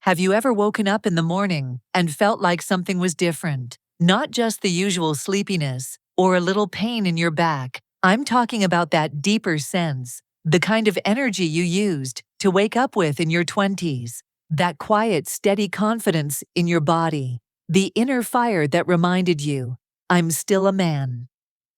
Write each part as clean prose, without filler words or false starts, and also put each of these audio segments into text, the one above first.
Have you ever woken up in the morning and felt like something was different? Not just the usual sleepiness or a little pain in your back. I'm talking about that deeper sense, the kind of energy you used to wake up with in your 20s. That quiet, steady confidence in your body. The inner fire that reminded you, I'm still a man.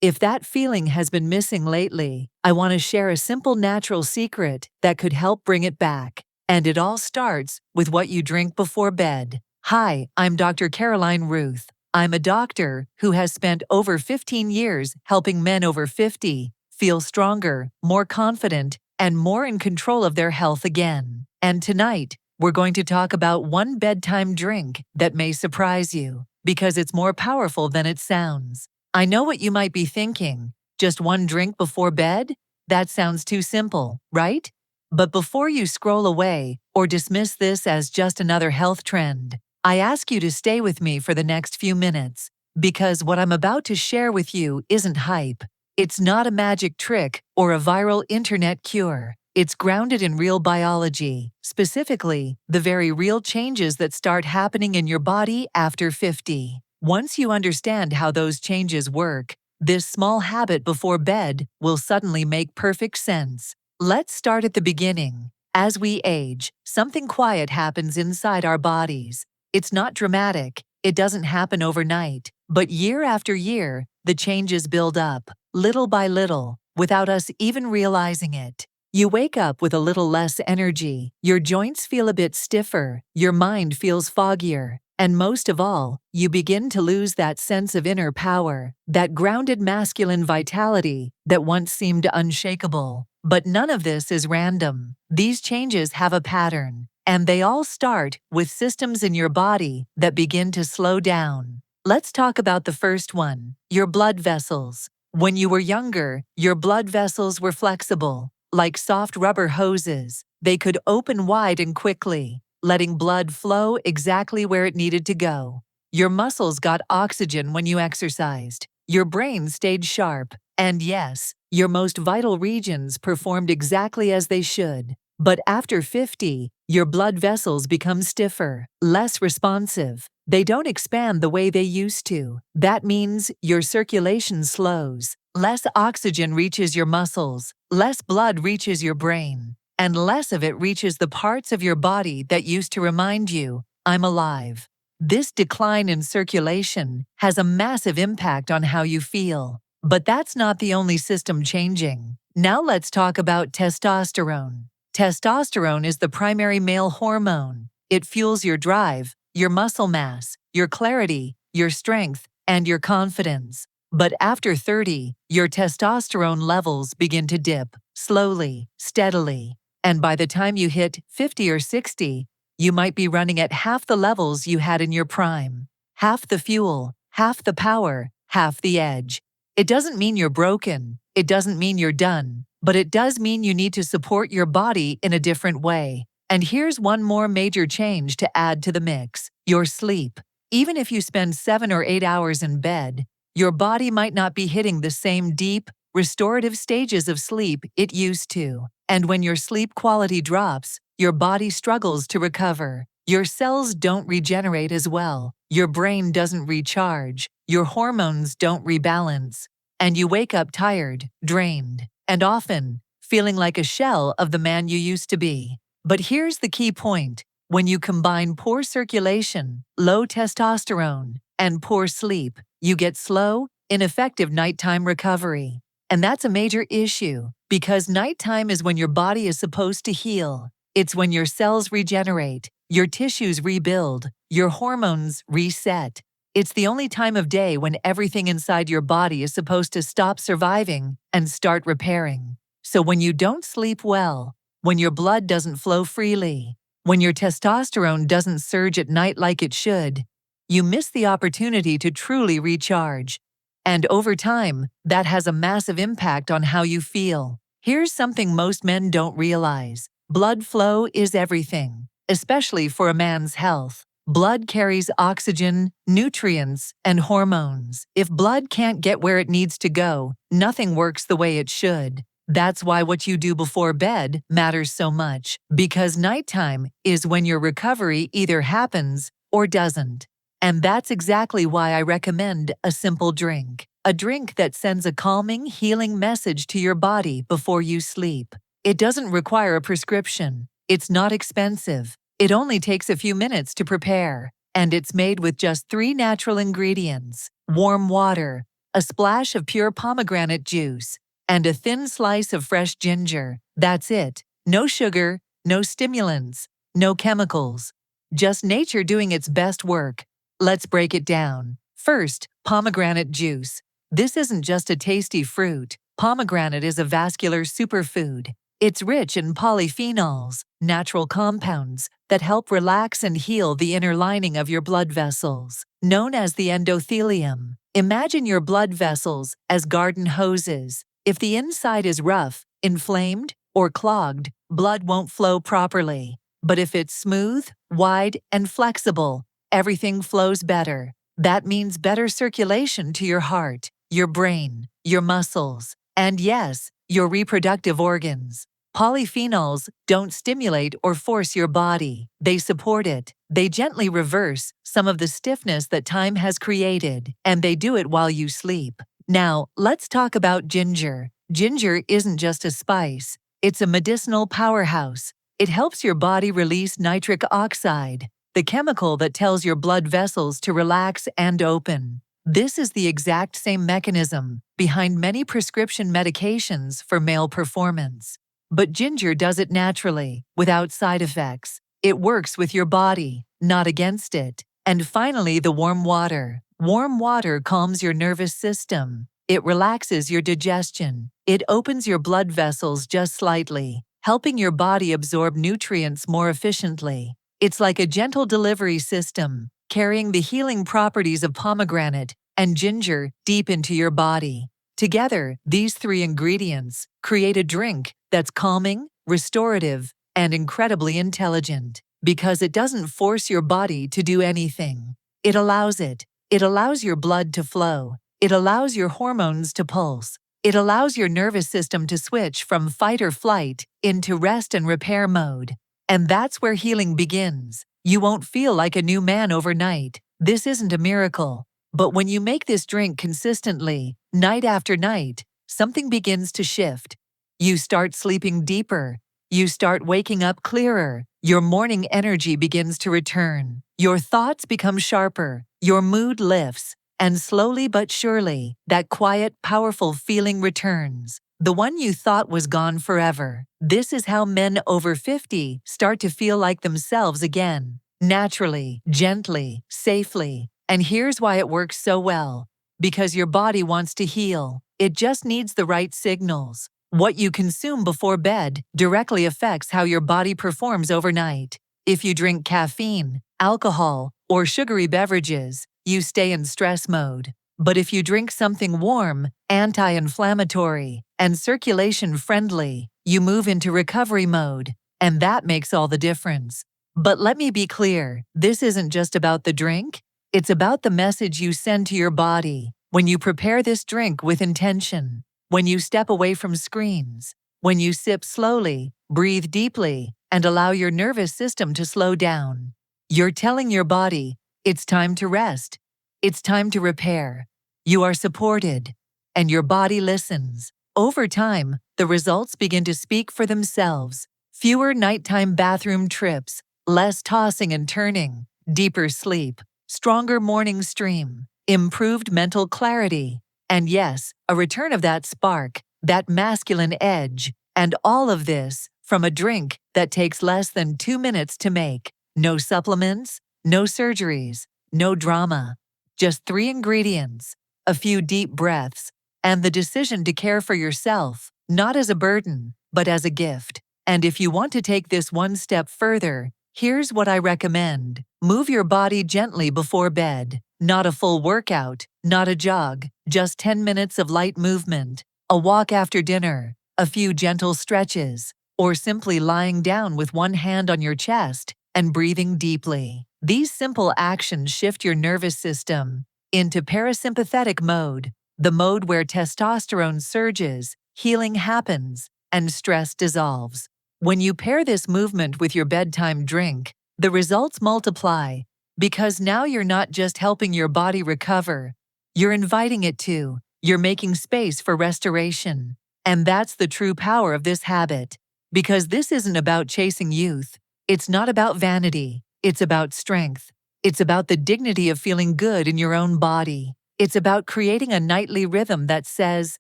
If that feeling has been missing lately, I want to share a simple natural secret that could help bring it back. And it all starts with what you drink before bed. Hi, I'm Dr. Caroline Ruth. I'm a doctor who has spent over 15 years helping men over 50 feel stronger, more confident, and more in control of their health again. And tonight, we're going to talk about one bedtime drink that may surprise you because it's more powerful than it sounds. I know what you might be thinking. Just one drink before bed? That sounds too simple, right? But before you scroll away or dismiss this as just another health trend, I ask you to stay with me for the next few minutes, because what I'm about to share with you isn't hype. It's not a magic trick or a viral internet cure. It's grounded in real biology, specifically, the very real changes that start happening in your body after 50. Once you understand how those changes work, this small habit before bed will suddenly make perfect sense. Let's start at the beginning. As we age, something quiet happens inside our bodies. It's not dramatic, it doesn't happen overnight, but year after year, the changes build up, little by little, without us even realizing it. You wake up with a little less energy, your joints feel a bit stiffer, your mind feels foggier, and most of all, you begin to lose that sense of inner power, that grounded masculine vitality that once seemed unshakable. But none of this is random. These changes have a pattern, and they all start with systems in your body that begin to slow down. Let's talk about the first one, your blood vessels. When you were younger, your blood vessels were flexible, like soft rubber hoses. They could open wide and quickly, letting blood flow exactly where it needed to go. Your muscles got oxygen when you exercised. Your brain stayed sharp. And yes, your most vital regions performed exactly as they should. But after 50, your blood vessels become stiffer, less responsive. They don't expand the way they used to. That means your circulation slows. Less oxygen reaches your muscles, less blood reaches your brain, and less of it reaches the parts of your body that used to remind you, I'm alive. This decline in circulation has a massive impact on how you feel. But that's not the only system changing. Now let's talk about testosterone. Testosterone is the primary male hormone. It fuels your drive, your muscle mass, your clarity, your strength, and your confidence. But after 30, your testosterone levels begin to dip, slowly, steadily. And by the time you hit 50 or 60, you might be running at half the levels you had in your prime. Half the fuel, half the power, half the edge. It doesn't mean you're broken, it doesn't mean you're done, but it does mean you need to support your body in a different way. And here's one more major change to add to the mix, your sleep. Even if you spend 7 or 8 hours in bed, your body might not be hitting the same deep, restorative stages of sleep it used to. And when your sleep quality drops, your body struggles to recover. Your cells don't regenerate as well. Your brain doesn't recharge. Your hormones don't rebalance. And you wake up tired, drained, and often feeling like a shell of the man you used to be. But here's the key point. When you combine poor circulation, low testosterone, and poor sleep, you get slow, ineffective nighttime recovery. And that's a major issue, because nighttime is when your body is supposed to heal. It's when your cells regenerate, your tissues rebuild, your hormones reset. It's the only time of day when everything inside your body is supposed to stop surviving and start repairing. So when you don't sleep well, when your blood doesn't flow freely, when your testosterone doesn't surge at night like it should, you miss the opportunity to truly recharge. And over time, that has a massive impact on how you feel. Here's something most men don't realize. Blood flow is everything, especially for a man's health. Blood carries oxygen, nutrients, and hormones. If blood can't get where it needs to go, nothing works the way it should. That's why what you do before bed matters so much, because nighttime is when your recovery either happens or doesn't. And that's exactly why I recommend a simple drink. A drink that sends a calming, healing message to your body before you sleep. It doesn't require a prescription. It's not expensive. It only takes a few minutes to prepare. And it's made with just 3 natural ingredients: warm water, a splash of pure pomegranate juice, and a thin slice of fresh ginger. That's it. No sugar, no stimulants, no chemicals. Just nature doing its best work. Let's break it down. First, pomegranate juice. This isn't just a tasty fruit. Pomegranate is a vascular superfood. It's rich in polyphenols, natural compounds that help relax and heal the inner lining of your blood vessels, known as the endothelium. Imagine your blood vessels as garden hoses. If the inside is rough, inflamed, or clogged, blood won't flow properly. But if it's smooth, wide, and flexible, everything flows better. That means better circulation to your heart, your brain, your muscles, and yes, your reproductive organs. Polyphenols don't stimulate or force your body. They support it. They gently reverse some of the stiffness that time has created, and they do it while you sleep. Now, let's talk about ginger. Ginger isn't just a spice. It's a medicinal powerhouse. It helps your body release nitric oxide, the chemical that tells your blood vessels to relax and open. This is the exact same mechanism behind many prescription medications for male performance. But ginger does it naturally, without side effects. It works with your body, not against it. And finally, the warm water. Warm water calms your nervous system. It relaxes your digestion. It opens your blood vessels just slightly, helping your body absorb nutrients more efficiently. It's like a gentle delivery system, carrying the healing properties of pomegranate and ginger deep into your body. Together, these 3 ingredients create a drink that's calming, restorative, and incredibly intelligent, because it doesn't force your body to do anything. It allows it. It allows your blood to flow. It allows your hormones to pulse. It allows your nervous system to switch from fight or flight into rest and repair mode. And that's where healing begins. You won't feel like a new man overnight. This isn't a miracle. But when you make this drink consistently, night after night, something begins to shift. You start sleeping deeper. You start waking up clearer. Your morning energy begins to return. Your thoughts become sharper. Your mood lifts. And slowly but surely, that quiet, powerful feeling returns. The one you thought was gone forever. This is how men over 50 start to feel like themselves again. Naturally, gently, safely. And here's why it works so well. Because your body wants to heal. It just needs the right signals. What you consume before bed directly affects how your body performs overnight. If you drink caffeine, alcohol, or sugary beverages, you stay in stress mode. But if you drink something warm, anti-inflammatory, and circulation-friendly, you move into recovery mode. And that makes all the difference. But let me be clear, this isn't just about the drink. It's about the message you send to your body when you prepare this drink with intention, when you step away from screens, when you sip slowly, breathe deeply, and allow your nervous system to slow down. You're telling your body, it's time to rest. It's time to repair. You are supported, and your body listens. Over time, the results begin to speak for themselves. Fewer nighttime bathroom trips, less tossing and turning, deeper sleep, stronger morning stream, improved mental clarity, and yes, a return of that spark, that masculine edge, and all of this from a drink that takes less than 2 minutes to make. No supplements, no surgeries, no drama. Just 3 ingredients, a few deep breaths, and the decision to care for yourself, not as a burden, but as a gift. And if you want to take this one step further, here's what I recommend. Move your body gently before bed. Not a full workout, not a jog, just 10 minutes of light movement, a walk after dinner, a few gentle stretches, or simply lying down with one hand on your chest and breathing deeply. These simple actions shift your nervous system into parasympathetic mode, the mode where testosterone surges healing happens, and stress dissolves. When you pair this movement with your bedtime drink, the results multiply, because now you're not just helping your body recover, you're inviting it to, you're making space for restoration. And that's the true power of this habit, because this isn't about chasing youth. It's not about vanity. It's about strength. It's about the dignity of feeling good in your own body. It's about creating a nightly rhythm that says,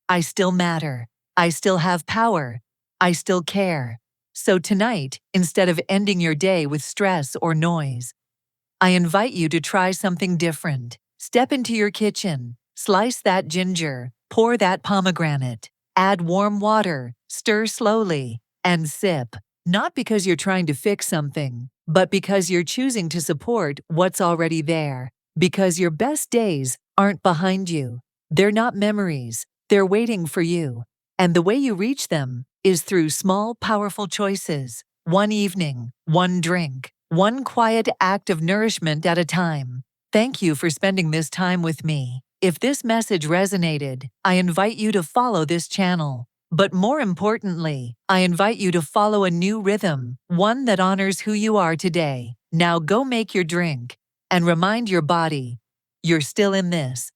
I still matter. I still have power. I still care. So tonight, instead of ending your day with stress or noise, I invite you to try something different. Step into your kitchen, slice that ginger, pour that pomegranate, add warm water, stir slowly, and sip. Not because you're trying to fix something, but because you're choosing to support what's already there. Because your best days aren't behind you. They're not memories. They're waiting for you. And the way you reach them is through small, powerful choices. One evening, one drink, one quiet act of nourishment at a time. Thank you for spending this time with me. If this message resonated, I invite you to follow this channel. But more importantly, I invite you to follow a new rhythm, one that honors who you are today. Now go make your drink and remind your body, you're still in this.